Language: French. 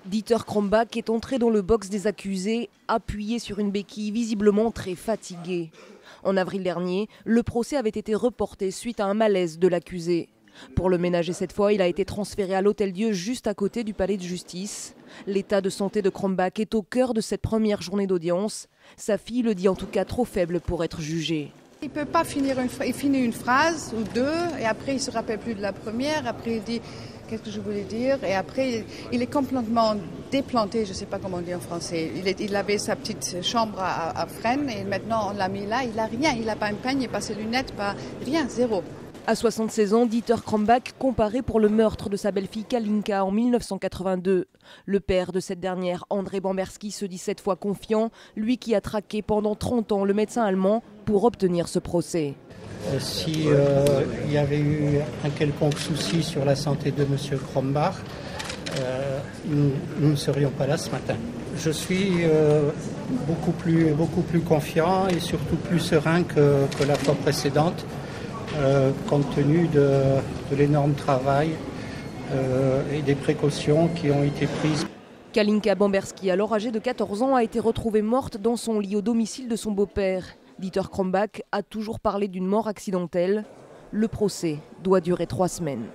Dieter Krombach est entré dans le box des accusés, appuyé sur une béquille, visiblement très fatigué. En avril dernier, le procès avait été reporté suite à un malaise de l'accusé. Pour le ménager cette fois, il a été transféré à l'Hôtel-Dieu juste à côté du palais de justice. L'état de santé de Krombach est au cœur de cette première journée d'audience. Sa fille le dit en tout cas trop faible pour être jugé. Il ne peut pas finir il finit une phrase ou deux et après il ne se rappelle plus de la première. Après il dit qu'est-ce que je voulais dire et après il est complètement déplanté, je ne sais pas comment on dit en français. Il avait sa petite chambre à Fresnes et maintenant on l'a mis là, il n'a rien, il n'a pas un peigne, pas ses lunettes, pas rien, zéro. À 76 ans, Dieter Krombach comparé pour le meurtre de sa belle-fille Kalinka en 1982. Le père de cette dernière, André Bamberski, se dit cette fois confiant, lui qui a traqué pendant 30 ans le médecin allemand pour obtenir ce procès. Si il y avait eu un quelconque souci sur la santé de M. Krombach, nous ne serions pas là ce matin. Je suis beaucoup plus confiant et surtout plus serein que la fois précédente. Compte tenu de l'énorme travail et des précautions qui ont été prises. Kalinka Bamberski, alors âgée de 14 ans, a été retrouvée morte dans son lit au domicile de son beau-père. Dieter Krombach a toujours parlé d'une mort accidentelle. Le procès doit durer 3 semaines.